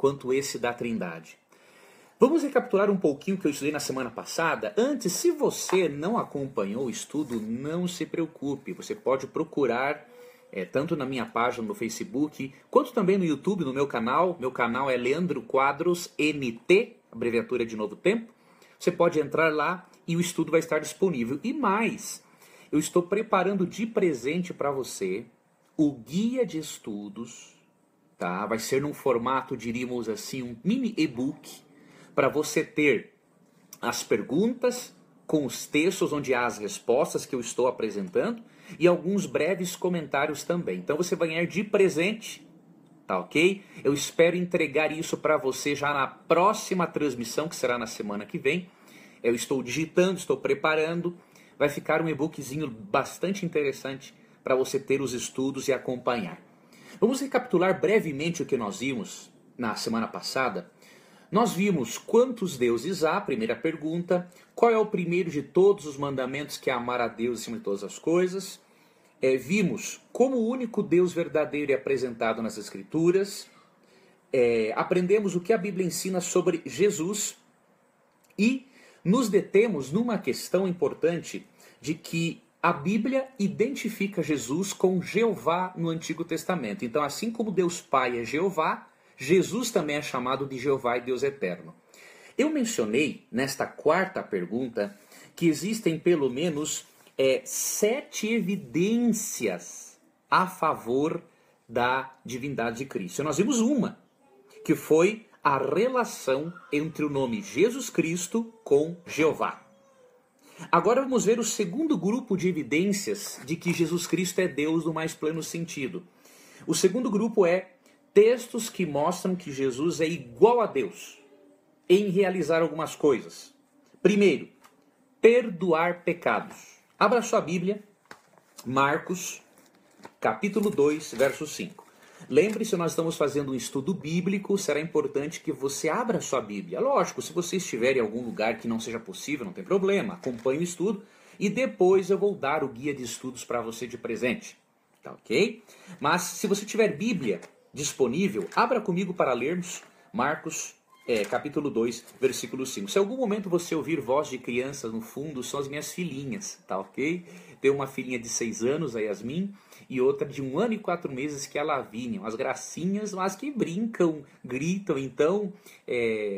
quanto esse da Trindade. Vamos recapitular um pouquinho o que eu estudei na semana passada. Antes, se você não acompanhou o estudo, não se preocupe. Você pode procurar, tanto na minha página no Facebook, quanto também no YouTube, no meu canal. Meu canal é Leandro Quadros NT, abreviatura de Novo Tempo. Você pode entrar lá e o estudo vai estar disponível. E mais, eu estou preparando de presente para você o guia de estudos, tá? Vai ser num formato, diríamos assim, um mini e-book, para você ter as perguntas com os textos onde há as respostas que eu estou apresentando e alguns breves comentários também. Então você vai ganhar de presente, tá ok? Eu espero entregar isso para você já na próxima transmissão, que será na semana que vem. Eu estou digitando, estou preparando. Vai ficar um e-bookzinho bastante interessante para você ter os estudos e acompanhar. Vamos recapitular brevemente o que nós vimos na semana passada. Nós vimos quantos deuses há, primeira pergunta. Qual é o primeiro de todos os mandamentos, que é amar a Deus acima de todas as coisas. Vimos como o único Deus verdadeiro é apresentado nas Escrituras. Aprendemos o que a Bíblia ensina sobre Jesus. E nos detemos numa questão importante de que a Bíblia identifica Jesus com Jeová no Antigo Testamento. Então, assim como Deus Pai é Jeová, Jesus também é chamado de Jeová e Deus Eterno. Eu mencionei, nesta quarta pergunta, que existem pelo menos 7 evidências a favor da divindade de Cristo. Nós vimos uma, que foi a relação entre o nome Jesus Cristo com Jeová. Agora vamos ver o segundo grupo de evidências de que Jesus Cristo é Deus no mais pleno sentido. O segundo grupo é textos que mostram que Jesus é igual a Deus em realizar algumas coisas. Primeiro, perdoar pecados. Abra sua Bíblia, Marcos, capítulo 2, verso 5. Lembre-se, nós estamos fazendo um estudo bíblico, será importante que você abra sua Bíblia. Lógico, se você estiver em algum lugar que não seja possível, não tem problema, acompanhe o estudo e depois eu vou dar o guia de estudos para você de presente. Tá ok? Mas se você tiver Bíblia disponível, abra comigo para lermos Marcos, capítulo 2, versículo 5. Se em algum momento você ouvir voz de criança no fundo, são as minhas filhinhas, tá ok? Tenho uma filhinha de 6 anos, a Yasmin, e outra de 1 ano e 4 meses, que é a Lavínia. Umas gracinhas, mas que brincam, gritam. Então,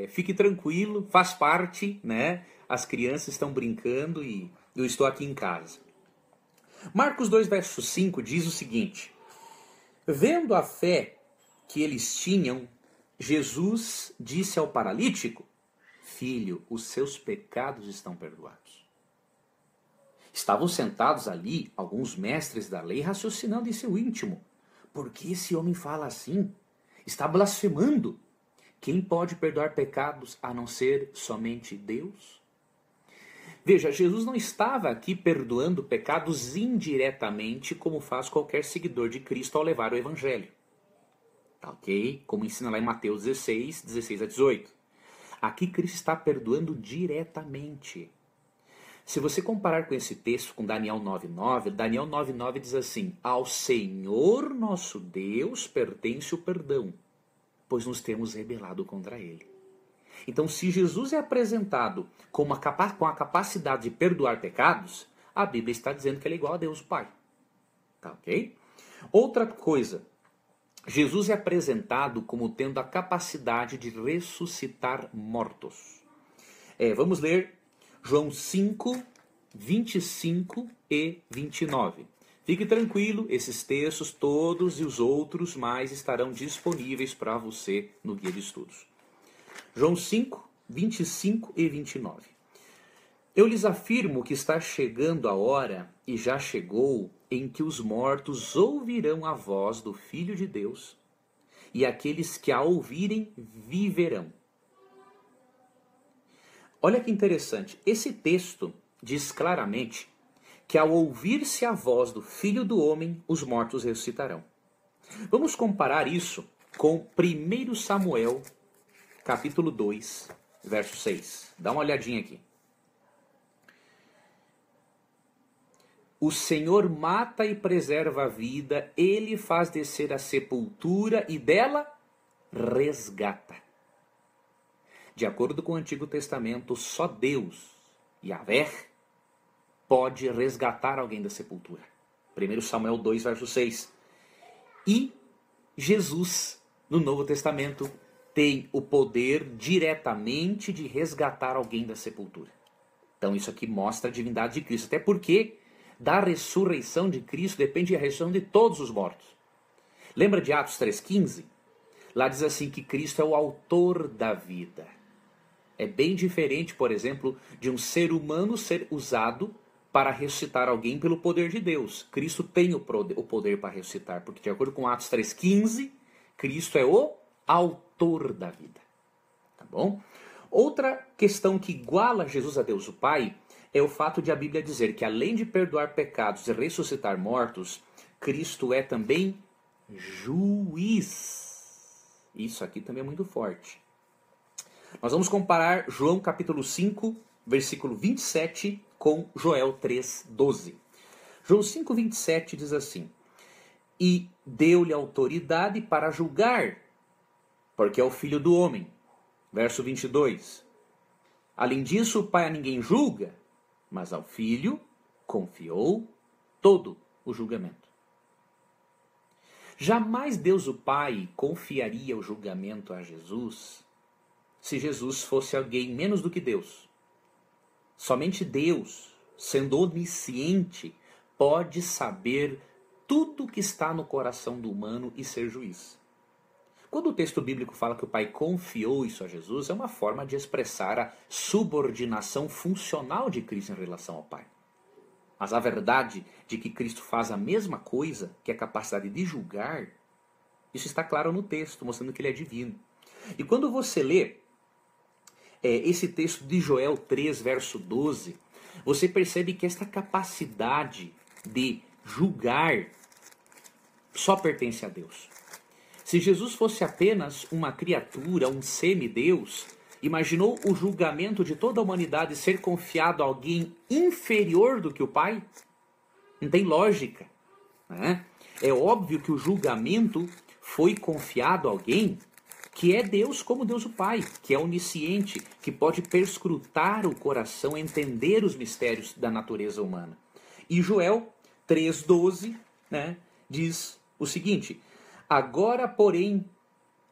fique tranquilo, faz parte, né? As crianças estão brincando e eu estou aqui em casa. Marcos 2, verso 5 diz o seguinte: vendo a fé que eles tinham, Jesus disse ao paralítico: filho, os seus pecados estão perdoados. Estavam sentados ali alguns mestres da lei raciocinando em seu íntimo: por que esse homem fala assim? Está blasfemando. Quem pode perdoar pecados a não ser somente Deus? Veja, Jesus não estava aqui perdoando pecados indiretamente, como faz qualquer seguidor de Cristo ao levar o Evangelho. Tá ok? Como ensina lá em Mateus 16, 16 a 18. Aqui Cristo está perdoando diretamente. Se você comparar com esse texto, com Daniel 9,9, Daniel 9,9 diz assim: ao Senhor nosso Deus pertence o perdão, pois nos temos rebelado contra ele. Então, se Jesus é apresentado com a capacidade de perdoar pecados, a Bíblia está dizendo que ele é igual a Deus Pai. Tá ok? Outra coisa, Jesus é apresentado como tendo a capacidade de ressuscitar mortos. Vamos ler João 5, 25 e 29. Fique tranquilo, esses textos, todos e os outros mais estarão disponíveis para você no guia de estudos. João 5, 25 e 29. Eu lhes afirmo que está chegando a hora, e já chegou, em que os mortos ouvirão a voz do Filho de Deus, e aqueles que a ouvirem viverão. Olha que interessante, esse texto diz claramente que ao ouvir-se a voz do Filho do Homem, os mortos ressuscitarão. Vamos comparar isso com 1 Samuel, capítulo 2, verso 6. Dá uma olhadinha aqui. O Senhor mata e preserva a vida, ele faz descer a sepultura e dela resgata. De acordo com o Antigo Testamento, só Deus, Yahvé, pode resgatar alguém da sepultura. 1 Samuel 2, verso 6. E Jesus, no Novo Testamento, tem o poder diretamente de resgatar alguém da sepultura. Então isso aqui mostra a divindade de Cristo. Até porque da ressurreição de Cristo depende a ressurreição de todos os mortos. Lembra de Atos 3,15? Lá diz assim que Cristo é o autor da vida. É bem diferente, por exemplo, de um ser humano ser usado para ressuscitar alguém pelo poder de Deus. Cristo tem o poder para ressuscitar, porque de acordo com Atos 3,15, Cristo é o autor da vida. Tá bom? Outra questão que iguala Jesus a Deus o Pai é o fato de a Bíblia dizer que além de perdoar pecados e ressuscitar mortos, Cristo é também juiz. Isso aqui também é muito forte. Nós vamos comparar João capítulo 5, versículo 27 com Joel 3:12. João 5:27 diz assim: E deu-lhe autoridade para julgar, porque é o Filho do Homem. Verso 22. Além disso, o Pai a ninguém julga, mas ao Filho confiou todo o julgamento. Jamais Deus o Pai confiaria o julgamento a Jesus se Jesus fosse alguém menos do que Deus. Somente Deus, sendo onisciente, pode saber tudo que está no coração do humano e ser juiz. Quando o texto bíblico fala que o Pai confiou isso a Jesus, é uma forma de expressar a subordinação funcional de Cristo em relação ao Pai. Mas a verdade de que Cristo faz a mesma coisa, que é a capacidade de julgar, isso está claro no texto, mostrando que ele é divino. E quando você lê esse texto de Joel 3, verso 12, você percebe que esta capacidade de julgar só pertence a Deus. Se Jesus fosse apenas uma criatura, um semideus, imaginou o julgamento de toda a humanidade ser confiado a alguém inferior do que o Pai? Não tem lógica, né? É óbvio que o julgamento foi confiado a alguém que é Deus como Deus o Pai, que é onisciente, que pode perscrutar o coração, entender os mistérios da natureza humana. E Joel 3,12, né, diz o seguinte: Agora, porém,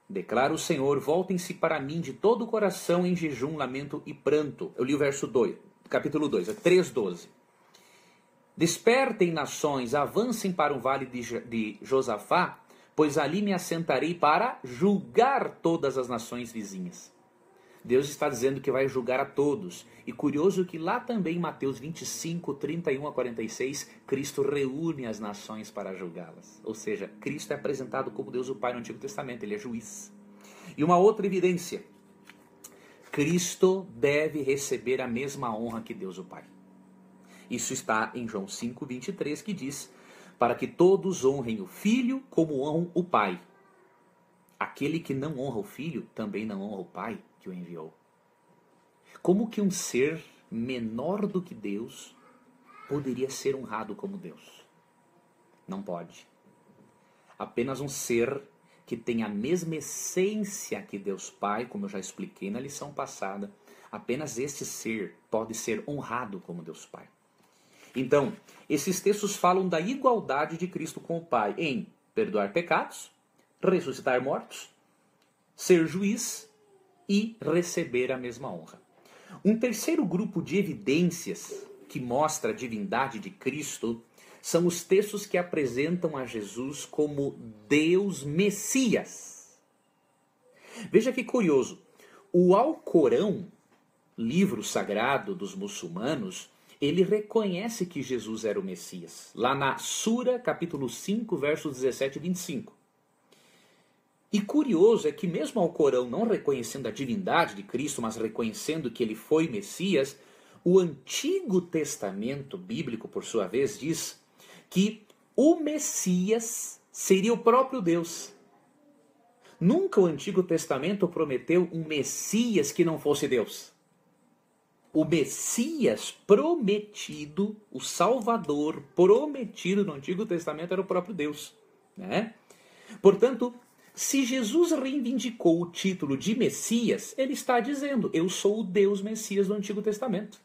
declara o Senhor, voltem-se para mim de todo o coração em jejum, lamento e pranto. Eu li o verso 2, capítulo 2, 3,12. Despertem nações, avancem para o vale de Josafá, pois ali me assentarei para julgar todas as nações vizinhas. Deus está dizendo que vai julgar a todos. E curioso que lá também em Mateus 25, 31 a 46, Cristo reúne as nações para julgá-las. Ou seja, Cristo é apresentado como Deus o Pai no Antigo Testamento, ele é juiz. E uma outra evidência: Cristo deve receber a mesma honra que Deus o Pai. Isso está em João 5, 23, que diz: para que todos honrem o Filho como honram o Pai. Aquele que não honra o Filho, também não honra o Pai que o enviou. Como que um ser menor do que Deus poderia ser honrado como Deus? Não pode. Apenas um ser que tem a mesma essência que Deus Pai, como eu já expliquei na lição passada, apenas este ser pode ser honrado como Deus Pai. Então, esses textos falam da igualdade de Cristo com o Pai em perdoar pecados, ressuscitar mortos, ser juiz e receber a mesma honra. Um terceiro grupo de evidências que mostra a divindade de Cristo são os textos que apresentam a Jesus como Deus Messias. Veja que curioso, o Alcorão, livro sagrado dos muçulmanos, ele reconhece que Jesus era o Messias. Lá na Sura, capítulo 5, versos 17 e 25. E curioso é que mesmo o Alcorão não reconhecendo a divindade de Cristo, mas reconhecendo que ele foi Messias, o Antigo Testamento bíblico, por sua vez, diz que o Messias seria o próprio Deus. Nunca o Antigo Testamento prometeu um Messias que não fosse Deus. O Messias prometido, o Salvador prometido no Antigo Testamento era o próprio Deus, né? Portanto, Se Jesus reivindicou o título de Messias, ele está dizendo, eu sou o Deus Messias do Antigo Testamento.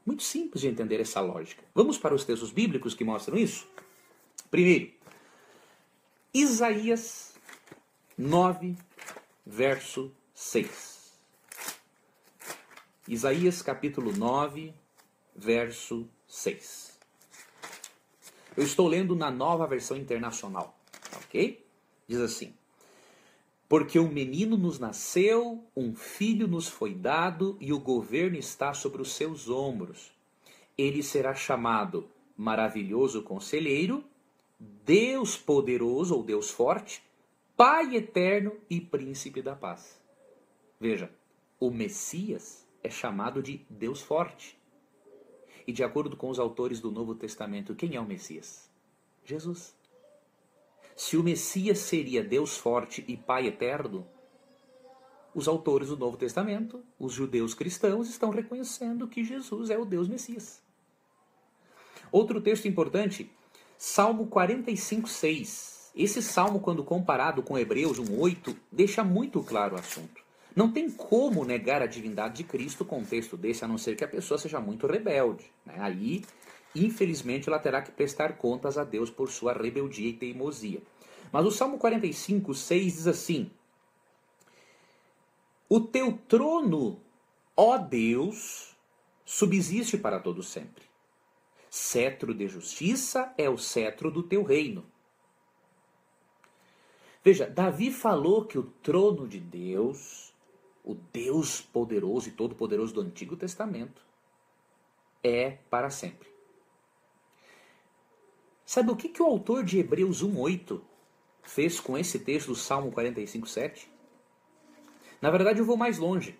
Muito simples de entender essa lógica. Vamos para os textos bíblicos que mostram isso? Primeiro, Isaías 9, verso 6. Isaías capítulo 9, verso 6. Eu estou lendo na Nova Versão Internacional, ok? Diz assim: porque um menino nos nasceu, um filho nos foi dado, e o governo está sobre os seus ombros. Ele será chamado Maravilhoso Conselheiro, Deus Poderoso ou Deus Forte, Pai Eterno e Príncipe da Paz. Veja, o Messias é chamado de Deus Forte. E de acordo com os autores do Novo Testamento, quem é o Messias? Jesus. Se o Messias seria Deus Forte e Pai Eterno, os autores do Novo Testamento, os judeus cristãos, estão reconhecendo que Jesus é o Deus Messias. Outro texto importante, Salmo 45, 6. Esse salmo, quando comparado com Hebreus 1:8, deixa muito claro o assunto. Não tem como negar a divindade de Cristo com um texto desse, a não ser que a pessoa seja muito rebelde, né? Aí, infelizmente, ela terá que prestar contas a Deus por sua rebeldia e teimosia. Mas o Salmo 45, 6 diz assim: o teu trono, ó Deus, subsiste para todo sempre. Cetro de justiça é o cetro do teu reino. Veja, Davi falou que o trono de Deus, o Deus poderoso e todo-poderoso do Antigo Testamento, é para sempre. Sabe o que o autor de Hebreus 1:8 fez com esse texto do Salmo 45, 7? Na verdade, eu vou mais longe.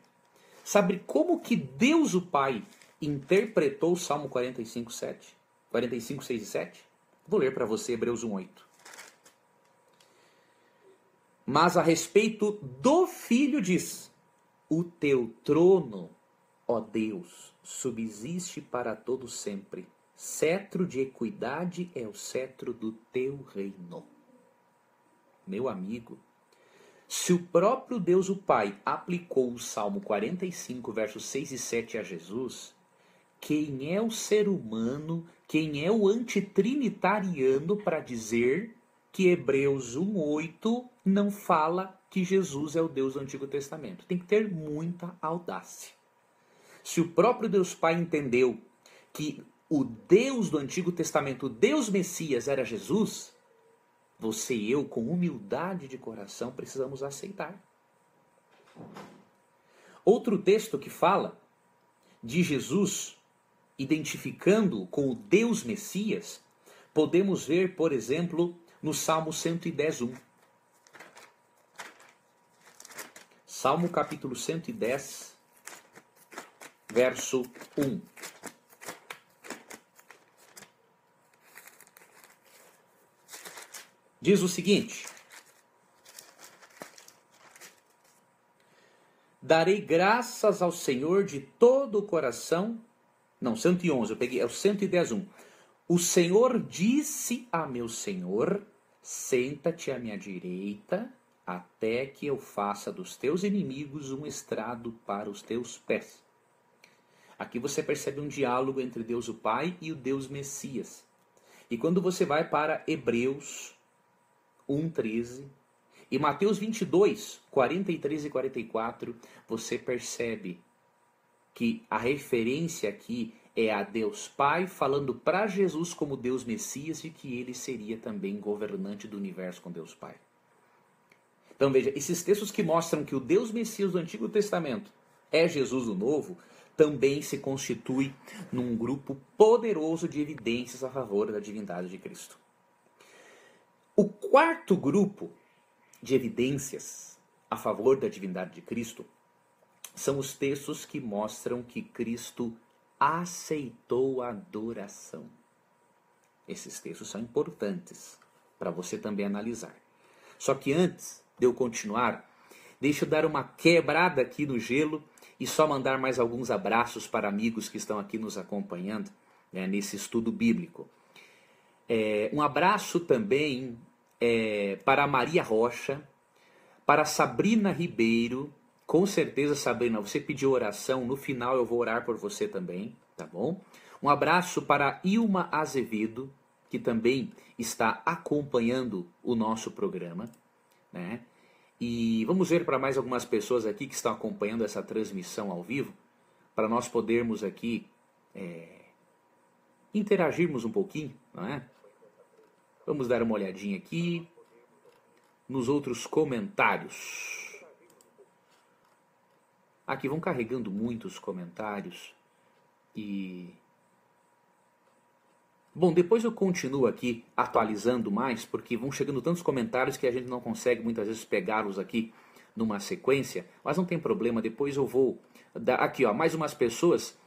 Sabe como que Deus o Pai interpretou o Salmo 45, 7? 45, 6 e 7? Vou ler para você Hebreus 1:8. Mas a respeito do Filho diz: o teu trono, ó Deus, subsiste para todo sempre. Cetro de equidade é o cetro do teu reino. Meu amigo, se o próprio Deus o Pai aplicou o Salmo 45, versos 6 e 7 a Jesus, quem é o ser humano, quem é o antitrinitariano para dizer que Hebreus 1:8 não fala que Jesus é o Deus do Antigo Testamento? Tem que ter muita audácia. Se o próprio Deus Pai entendeu que o Deus do Antigo Testamento, o Deus Messias, era Jesus, você e eu, com humildade de coração, precisamos aceitar. Outro texto que fala de Jesus identificando com o Deus Messias, podemos ver, por exemplo, no Salmo 110:1. Salmo capítulo 110, verso 1. Diz o seguinte: darei graças ao Senhor de todo o coração. Não, 111, eu peguei, é o 110:1. O Senhor disse a meu Senhor: senta-te à minha direita, até que eu faça dos teus inimigos um estrado para os teus pés. Aqui você percebe um diálogo entre Deus o Pai e o Deus Messias. E quando você vai para Hebreus 1:13 e Mateus 22, 43 e 44, você percebe que a referência aqui é a Deus Pai falando para Jesus como Deus Messias e que ele seria também governante do universo com Deus Pai. Então veja, esses textos que mostram que o Deus Messias do Antigo Testamento é Jesus do Novo, também se constitui num grupo poderoso de evidências a favor da divindade de Cristo. O quarto grupo de evidências a favor da divindade de Cristo são os textos que mostram que Cristo aceitou a adoração. Esses textos são importantes para você também analisar. Só que antes de eu continuar, deixa eu dar uma quebrada aqui no gelo e só mandar mais alguns abraços para amigos que estão aqui nos acompanhando, né, nesse estudo bíblico. Um abraço também para a Maria Rocha, Para Sabrina Ribeiro, com certeza, Sabrina, você pediu oração, no final eu vou orar por você também, tá bom? Um abraço para Ilma Azevedo, que também está acompanhando o nosso programa, né? E vamos ver para mais algumas pessoas aqui que estão acompanhando essa transmissão ao vivo, para nós podermos aqui interagirmos um pouquinho, não é? Vamos dar uma olhadinha aqui nos outros comentários. Aqui vão carregando muitos comentários e... Bom, depois eu continuo aqui atualizando mais, porque vão chegando tantos comentários que a gente não consegue muitas vezes pegá-los aqui numa sequência, mas não tem problema, depois eu vou dar aqui, ó, mais umas pessoas.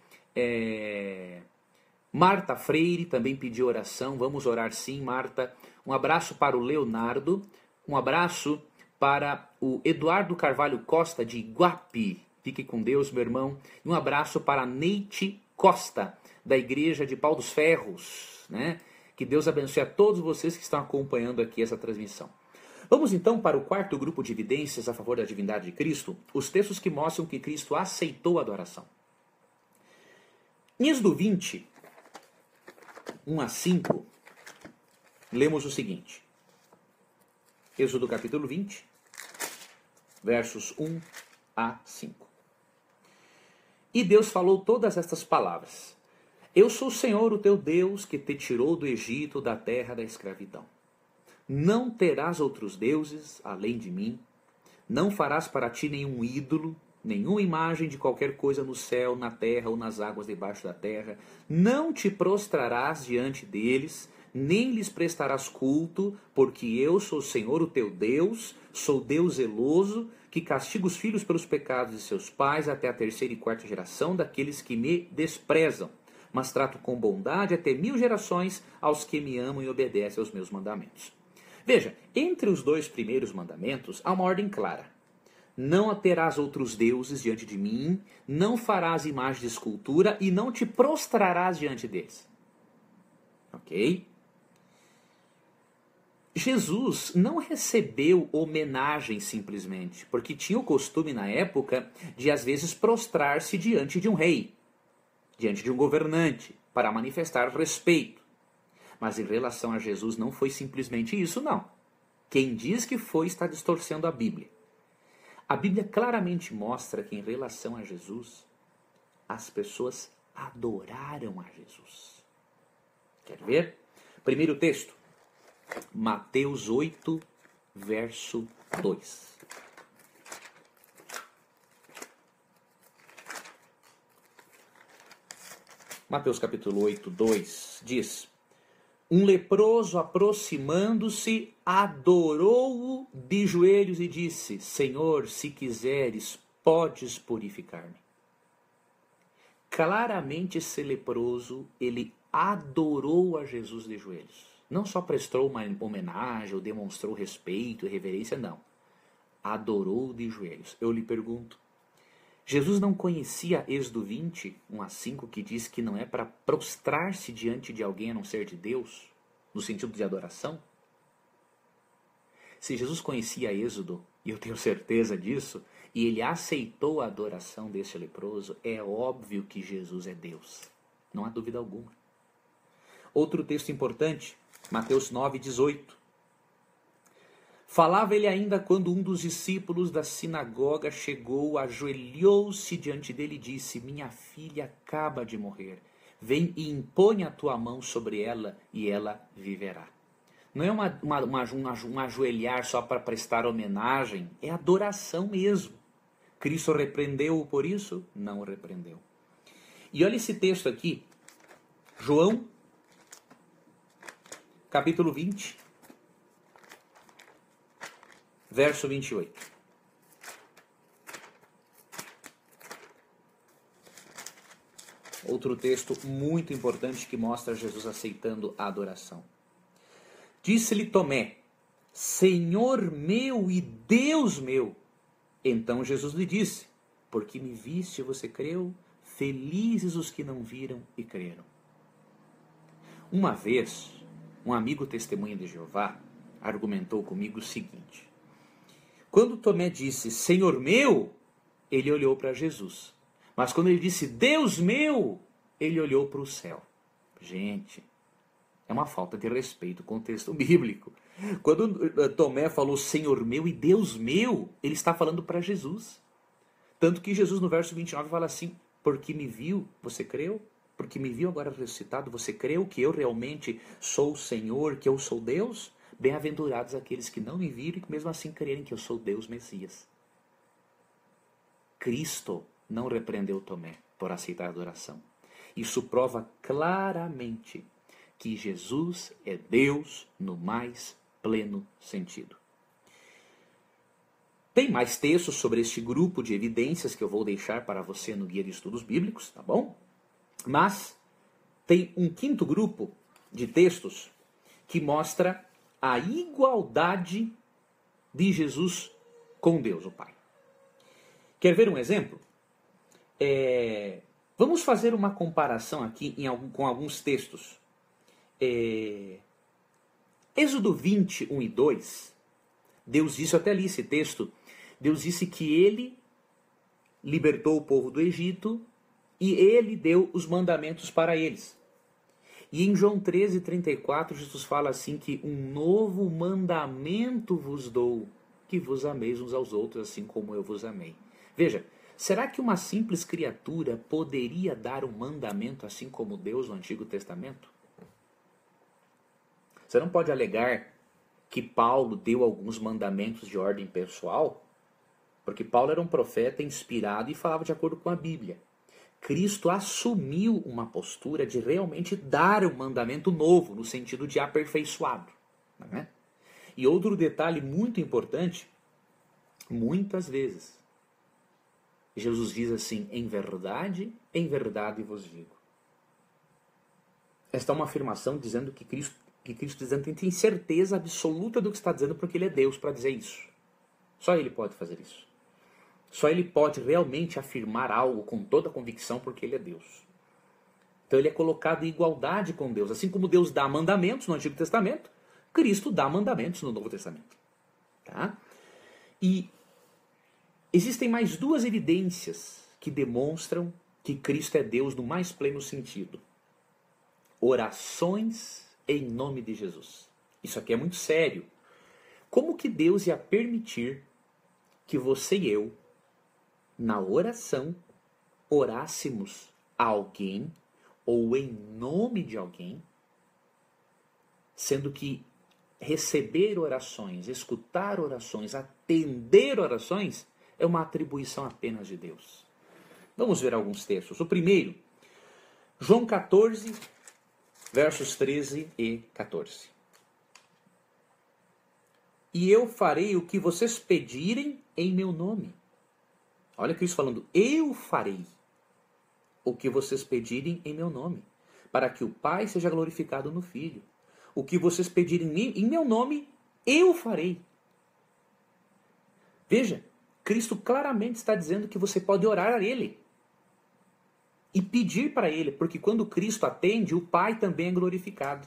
Marta Freire também pediu oração, vamos orar sim, Marta. Um abraço para o Leonardo, um abraço para o Eduardo Carvalho Costa de Iguape, fique com Deus, meu irmão, e um abraço para Neite Costa, da Igreja de Pau dos Ferros, né? Que Deus abençoe a todos vocês que estão acompanhando aqui essa transmissão. Vamos então para o quarto grupo de evidências a favor da divindade de Cristo, os textos que mostram que Cristo aceitou a adoração. Em Êxodo 20, 1 a 5, lemos o seguinte. Êxodo capítulo 20, versos 1 a 5. E Deus falou todas estas palavras. Eu sou o Senhor, o teu Deus, que te tirou do Egito, da terra da escravidão. Não terás outros deuses além de mim. Não farás para ti nenhum ídolo, nenhuma imagem de qualquer coisa no céu, na terra ou nas águas debaixo da terra. Não te prostrarás diante deles, nem lhes prestarás culto, porque eu sou o Senhor, o teu Deus, sou Deus zeloso, que castiga os filhos pelos pecados de seus pais até a terceira e quarta geração daqueles que me desprezam. Mas trato com bondade até 1000 gerações aos que me amam e obedecem aos meus mandamentos. Veja, entre os dois primeiros mandamentos há uma ordem clara. Não terás outros deuses diante de mim, não farás imagem de escultura e não te prostrarás diante deles. Ok? Jesus não recebeu homenagem simplesmente, porque tinha o costume na época de às vezes prostrar-se diante de um rei, diante de um governante, para manifestar respeito. Mas em relação a Jesus não foi simplesmente isso, não. Quem diz que foi está distorcendo a Bíblia. A Bíblia claramente mostra que em relação a Jesus, as pessoas adoraram a Jesus. Quer ver? Primeiro texto, Mateus 8, verso 2. Mateus capítulo 8, 2 diz: Um leproso aproximando-se, adorou-o de joelhos e disse: Senhor, se quiseres, podes purificar-me. Claramente esse leproso, ele adorou a Jesus de joelhos. Não só prestou uma homenagem ou demonstrou respeito e reverência, não. Adorou de joelhos. Eu lhe pergunto, Jesus não conhecia Êxodo 20, 1 a 5, que diz que não é para prostrar-se diante de alguém a não ser de Deus, no sentido de adoração? Se Jesus conhecia Êxodo, e eu tenho certeza disso, e ele aceitou a adoração desse leproso, é óbvio que Jesus é Deus. Não há dúvida alguma. Outro texto importante, Mateus 9, 18. Falava ele ainda quando um dos discípulos da sinagoga chegou, ajoelhou-se diante dele e disse: Minha filha acaba de morrer. Vem e impõe a tua mão sobre ela e ela viverá. Não é um ajoelhar só para prestar homenagem, é adoração mesmo. Cristo repreendeu-o por isso? Não o repreendeu. E olha esse texto aqui, João, capítulo 20. Verso 28. Outro texto muito importante que mostra Jesus aceitando a adoração. Disse-lhe Tomé: Senhor meu e Deus meu. Então Jesus lhe disse: Porque me viste, você creu? Felizes os que não viram e creram. Uma vez, um amigo testemunha de Jeová argumentou comigo o seguinte: Quando Tomé disse, Senhor meu, ele olhou para Jesus. Mas quando ele disse, Deus meu, ele olhou para o céu. Gente, é uma falta de respeito com o texto bíblico. Quando Tomé falou Senhor meu e Deus meu, ele está falando para Jesus. Tanto que Jesus no verso 29 fala assim, porque me viu, você creu? Porque me viu agora ressuscitado, você creu que eu realmente sou o Senhor, que eu sou Deus? Bem-aventurados aqueles que não me viram e que mesmo assim crerem que eu sou Deus Messias. Cristo não repreendeu Tomé por aceitar a adoração. Isso prova claramente que Jesus é Deus no mais pleno sentido. Tem mais textos sobre este grupo de evidências que eu vou deixar para você no Guia de Estudos Bíblicos, tá bom? Mas tem um quinto grupo de textos que mostra a igualdade de Jesus com Deus, o Pai. Quer ver um exemplo? Vamos fazer uma comparação aqui com alguns textos. Êxodo 20, 1 e 2, Deus disse, eu até li esse texto, Deus disse que ele libertou o povo do Egito e ele deu os mandamentos para eles. E em João 13, 34, Jesus fala assim que um novo mandamento vos dou, que vos ameis uns aos outros, assim como eu vos amei. Veja, será que uma simples criatura poderia dar um mandamento assim como Deus no Antigo Testamento? Você não pode alegar que Paulo deu alguns mandamentos de ordem pessoal, porque Paulo era um profeta inspirado e falava de acordo com a Bíblia. Cristo assumiu uma postura de realmente dar um mandamento novo, no sentido de aperfeiçoado. Não é? E outro detalhe muito importante, muitas vezes, Jesus diz assim, em verdade vos digo. Esta é uma afirmação dizendo que Cristo dizendo que tem certeza absoluta do que está dizendo, porque ele é Deus para dizer isso. Só ele pode fazer isso. Só ele pode realmente afirmar algo com toda a convicção, porque ele é Deus. Então ele é colocado em igualdade com Deus. Assim como Deus dá mandamentos no Antigo Testamento, Cristo dá mandamentos no Novo Testamento. Tá? E existem mais duas evidências que demonstram que Cristo é Deus no mais pleno sentido. Orações em nome de Jesus. Isso aqui é muito sério. Como que Deus ia permitir que você e eu, na oração, orássemos a alguém ou em nome de alguém, sendo que receber orações, escutar orações, atender orações é uma atribuição apenas de Deus? Vamos ver alguns textos. O primeiro, João 14, versos 13 e 14. E eu farei o que vocês pedirem em meu nome. Olha Cristo falando, eu farei o que vocês pedirem em meu nome, para que o Pai seja glorificado no Filho. O que vocês pedirem em meu nome, eu farei. Veja, Cristo claramente está dizendo que você pode orar a Ele e pedir para Ele, porque quando Cristo atende, o Pai também é glorificado.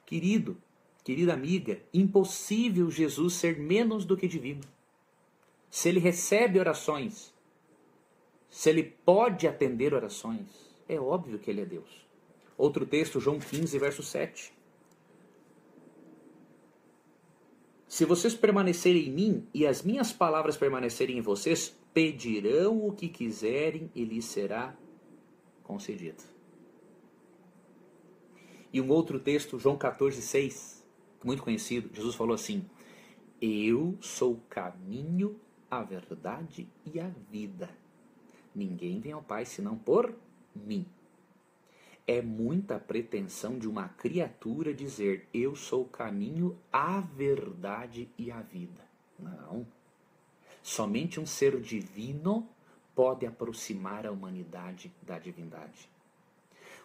Querido, querida amiga, impossível Jesus ser menos do que divino. Se Ele recebe orações, se Ele pode atender orações, é óbvio que Ele é Deus. Outro texto, João 15, verso 7. Se vocês permanecerem em mim e as minhas palavras permanecerem em vocês, pedirão o que quiserem e lhes será concedido. E um outro texto, João 14, 6, muito conhecido, Jesus falou assim, eu sou o caminho, a verdade e a vida. Ninguém vem ao Pai senão por mim. É muita pretensão de uma criatura dizer, eu sou o caminho, a verdade e a vida. Não. Somente um ser divino pode aproximar a humanidade da divindade.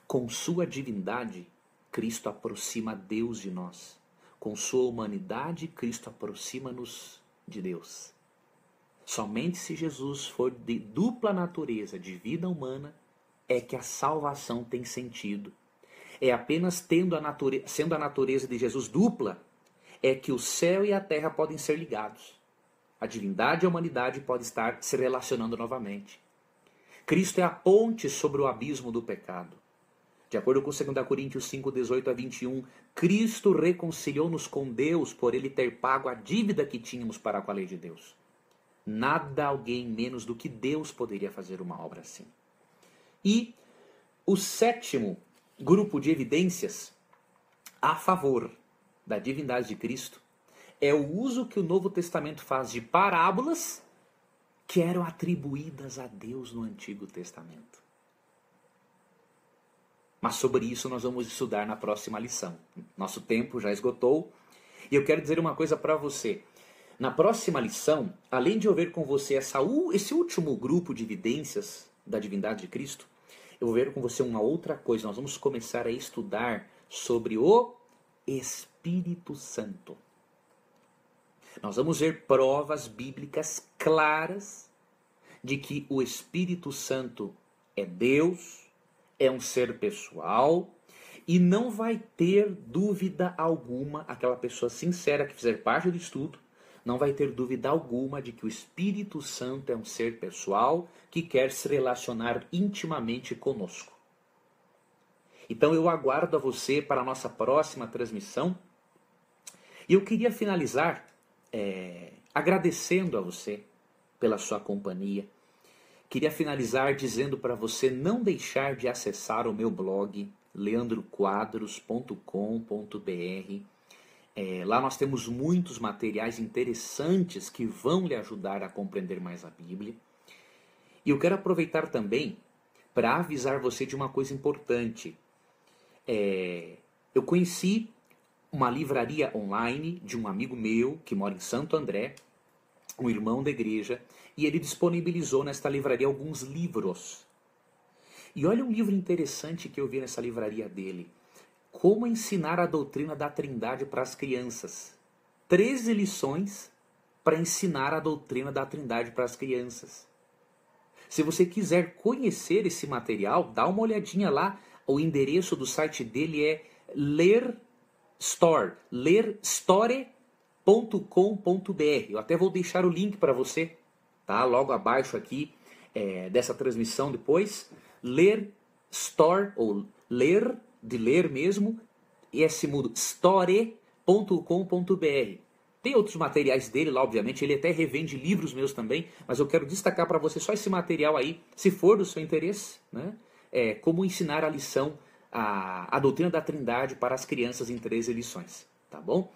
Com sua divindade, Cristo aproxima Deus de nós. Com sua humanidade, Cristo aproxima-nos de Deus. Somente se Jesus for de dupla natureza, de vida humana, é que a salvação tem sentido. É apenas sendo a natureza de Jesus dupla, é que o céu e a terra podem ser ligados. A divindade e a humanidade podem estar se relacionando novamente. Cristo é a ponte sobre o abismo do pecado. De acordo com 2 Coríntios 5, 18 a 21, Cristo reconciliou-nos com Deus por ele ter pago a dívida que tínhamos para com a lei de Deus. Nada, alguém menos do que Deus poderia fazer uma obra assim. E o sétimo grupo de evidências a favor da divindade de Cristo é o uso que o Novo Testamento faz de parábolas que eram atribuídas a Deus no Antigo Testamento. Mas sobre isso nós vamos estudar na próxima lição. Nosso tempo já esgotou. E eu quero dizer uma coisa para você. Na próxima lição, além de eu ver com você esse último grupo de evidências da divindade de Cristo, eu vou ver com você uma outra coisa. Nós vamos começar a estudar sobre o Espírito Santo. Nós vamos ver provas bíblicas claras de que o Espírito Santo é Deus, é um ser pessoal, e não vai ter dúvida alguma, aquela pessoa sincera que fizer parte do estudo, não vai ter dúvida alguma de que o Espírito Santo é um ser pessoal que quer se relacionar intimamente conosco. Então eu aguardo a você para a nossa próxima transmissão. E eu queria finalizar agradecendo a você pela sua companhia. Queria finalizar dizendo para você não deixar de acessar o meu blog, leandroquadros.com.br. Lá nós temos muitos materiais interessantes que vão lhe ajudar a compreender mais a Bíblia. E eu quero aproveitar também para avisar você de uma coisa importante. Eu conheci uma livraria online de um amigo meu que mora em Santo André, um irmão da igreja, e ele disponibilizou nesta livraria alguns livros. E olha um livro interessante que eu vi nessa livraria dele. Como ensinar a doutrina da Trindade para as crianças. 13 lições para ensinar a doutrina da Trindade para as crianças. Se você quiser conhecer esse material, dá uma olhadinha lá. O endereço do site dele é lerstore.com.br. Eu até vou deixar o link para você, tá? Logo abaixo aqui dessa transmissão depois. Lerstore, ou ler, de ler mesmo, mudo, store.com.br. Tem outros materiais dele lá, obviamente. Ele até revende livros meus também, mas eu quero destacar para você só esse material aí, se for do seu interesse, né? Como ensinar a lição, a doutrina da Trindade para as crianças em 13 lições, tá bom?